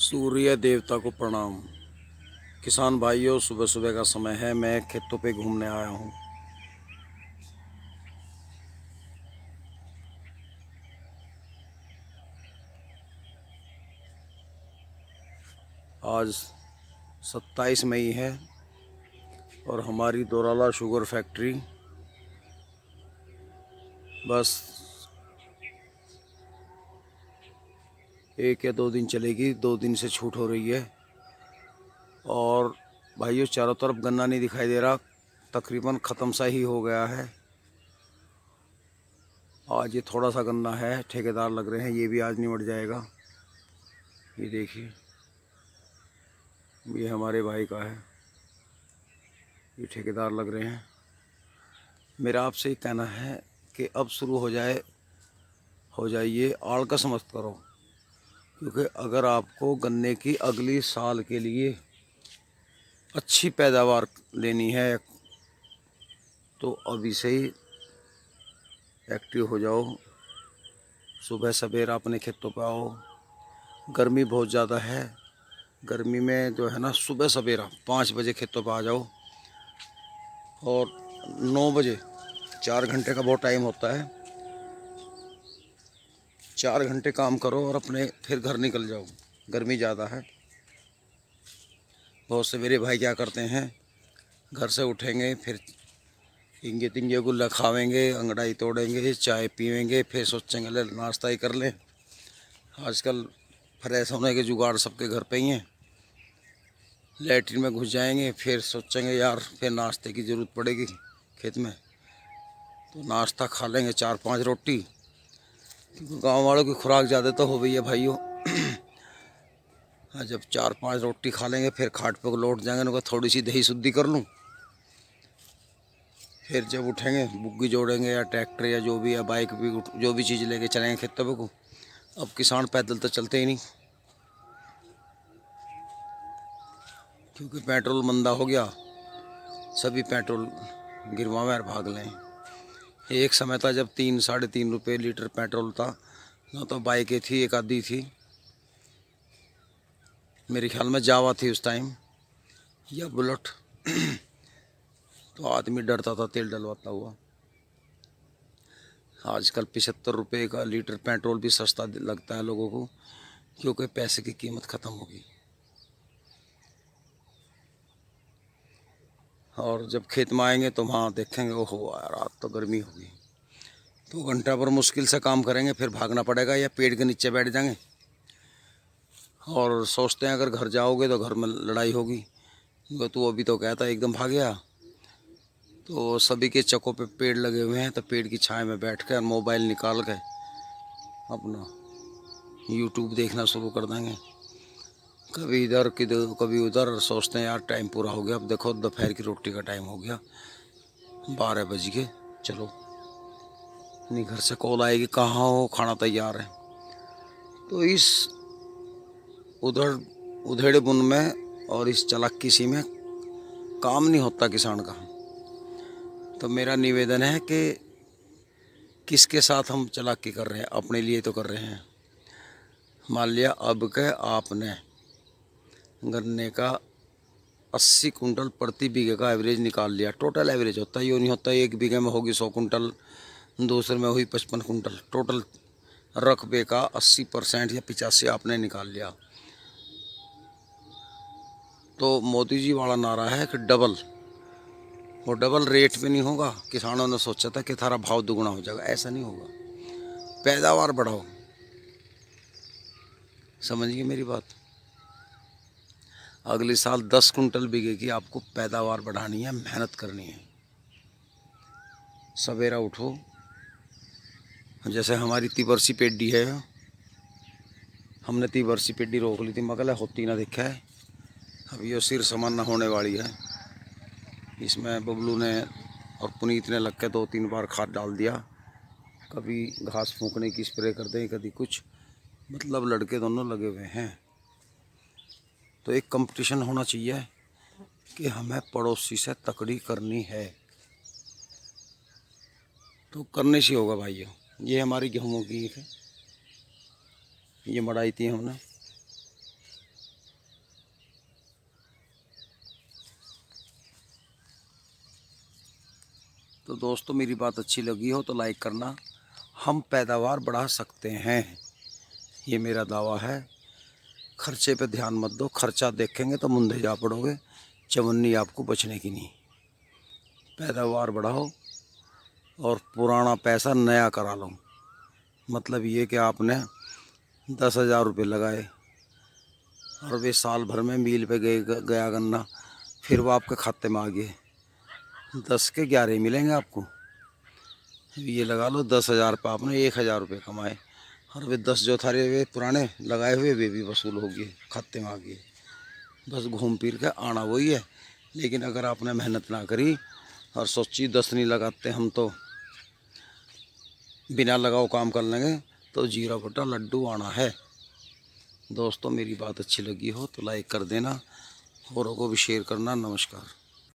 सूर्य देवता को प्रणाम। किसान भाइयों, सुबह सुबह का समय है। मैं खेतों पे घूमने आया हूँ। आज 27 मई है और हमारी दोराला शुगर फैक्ट्री बस 1 या 2 दिन चलेगी। 2 दिन से छूट हो रही है। और भाइयों, चारों तरफ गन्ना नहीं दिखाई दे रहा, तकरीबन ख़त्म सा ही हो गया है। आज ये थोड़ा सा गन्ना है, ठेकेदार लग रहे हैं, ये भी आज निमट जाएगा। ये देखिए, ये हमारे भाई का है, ये ठेकेदार लग रहे हैं। मेरा आपसे ये कहना है कि अब शुरू हो जाइए, आलकस मत करो। क्योंकि अगर आपको गन्ने की अगली साल के लिए अच्छी पैदावार लेनी है तो अभी से ही एक्टिव हो जाओ। सुबह सवेरा अपने खेतों पे आओ। गर्मी बहुत ज़्यादा है। गर्मी में जो है ना, सुबह सवेरा 5 बजे खेतों पे आ जाओ और 9 बजे, 4 घंटे का बहुत टाइम होता है। 4 घंटे काम करो और अपने फिर घर निकल जाओ। गर्मी ज़्यादा है। बहुत से मेरे भाई क्या करते हैं, घर से उठेंगे, फिर इंगे तिंगे गुल्ला खावेंगे, अंगड़ाई तोड़ेंगे, चाय पीवेंगे, फिर सोचेंगे ले नाश्ता ही कर लें। आजकल फ्रेश होने के जुगाड़ सबके घर पे ही हैं। लैट्रिन में घुस जाएंगे, फिर सोचेंगे यार फिर नाश्ते की ज़रूरत पड़ेगी खेत में, तो नाश्ता खा लेंगे 4-5 रोटी। क्योंकि गाँव वालों की खुराक ज़्यादा तो हो गई है भाइयों। जब 4-5 रोटी खा लेंगे, फिर खाट पे को लौट जाएंगे, उनको थोड़ी सी दही शुद्धि कर लूँ। फिर जब उठेंगे, बुग्गी जोड़ेंगे या ट्रैक्टर या जो भी है, बाइक भी, जो भी चीज़ लेके चलेंगे खेतों पे को। अब किसान पैदल तो चलते ही नहीं, क्योंकि पेट्रोल मंदा हो गया। सभी पेट्रोल गिरवावे और भाग लें। एक समय था जब 3-3.5 रुपये लीटर पेट्रोल था ना, तो बाइकें थी, एक आधी थी, मेरे ख्याल में जावा थी उस टाइम, या बुलेट। तो आदमी डरता था तेल डलवाता हुआ। आजकल 75 रुपये का लीटर पेट्रोल भी सस्ता लगता है लोगों को, क्योंकि पैसे की कीमत ख़त्म होगी। और जब खेत में आएंगे तो वहाँ देखेंगे, ओहो यार आज तो गर्मी होगी। 2 घंटा पर मुश्किल से काम करेंगे, फिर भागना पड़ेगा या पेड़ के नीचे बैठ जाएंगे। और सोचते हैं अगर घर जाओगे तो घर में लड़ाई होगी, तू अभी तो कहता एकदम भाग गया। तो सभी के चक्कों पे पेड़ लगे हुए हैं, तो पेड़ की छाया में बैठ कर मोबाइल निकाल के अपना यूट्यूब देखना शुरू कर देंगे। कभी इधर किधर कभी उधर, सोचते हैं यार टाइम पूरा हो गया, अब देखो दोपहर की रोटी का टाइम हो गया, 12 बज के। चलो नहीं, घर से कॉल आएगी, कहाँ हो, खाना तैयार है। तो इस उधर उधेड़ बुन में और इस चालाकी सी में काम नहीं होता किसान का। तो मेरा निवेदन है कि किसके साथ हम चालाकी कर रहे हैं, अपने लिए तो कर रहे हैं। मान लिया अब के आपने गन्ने का 80 कुंटल प्रति बीघे का एवरेज निकाल लिया। टोटल एवरेज होता है, ये नहीं होता एक बीघे में होगी 100 कुंटल, दूसरे में हुई 55 कुंटल। टोटल रकबे का 80% या 85 आपने निकाल लिया। तो मोदी जी वाला नारा है कि डबल, वो डबल रेट पे नहीं होगा। किसानों ने सोचा था कि थारा भाव दुगना हो जाएगा, ऐसा नहीं होगा। पैदावार बढ़ाओ, समझिए मेरी बात। अगले साल 10 कुंटल बीघे की आपको पैदावार बढ़ानी है, मेहनत करनी है। सवेरा उठो, जैसे हमारी तिबरसी पेड्डी है, हमने तिबरसी पेड्डी रोक ली थी, मगर होती ना देखा है। अब ये सिर समान न होने वाली है। इसमें बबलू ने और पुनीत ने लग के 2-3 बार खाद डाल दिया। कभी घास फूंकने की स्प्रे कर दें, कभी कुछ, मतलब लड़के दोनों लगे हुए हैं। तो एक कंपटीशन होना चाहिए कि हमें पड़ोसी से तकड़ी करनी है, तो करने से होगा भाइयों। ये हमारी गेहूँ की है, ये मड़ाई थी हमने, तो दोस्तों मेरी बात अच्छी लगी हो तो लाइक करना। हम पैदावार बढ़ा सकते हैं, ये मेरा दावा है। खर्चे पे ध्यान मत दो, खर्चा देखेंगे तो मुंदे जा पड़ोगे, चवन्नी आपको बचने की नहीं। पैदावार बढ़ाओ और पुराना पैसा नया करा लो। मतलब ये कि आपने 10,000 रुपये लगाए और वे साल भर में मील पे गया गन्ना, फिर वो आपके खाते में आ गए, 10 के 11 मिलेंगे आपको। ये लगा लो 10,000 पे आपने 1,000 रुपये कमाए और वे 10 जो थारे वे पुराने लगाए हुए वे भी वसूल हो गए, खाते में आ गए। बस घूम फिर के आना वही है। लेकिन अगर आपने मेहनत ना करी और सोची 10 नहीं लगाते हम तो बिना लगाओ काम कर लेंगे, तो जीरा बटा लड्डू आना है। दोस्तों मेरी बात अच्छी लगी हो तो लाइक कर देना, औरों को भी शेयर करना। नमस्कार।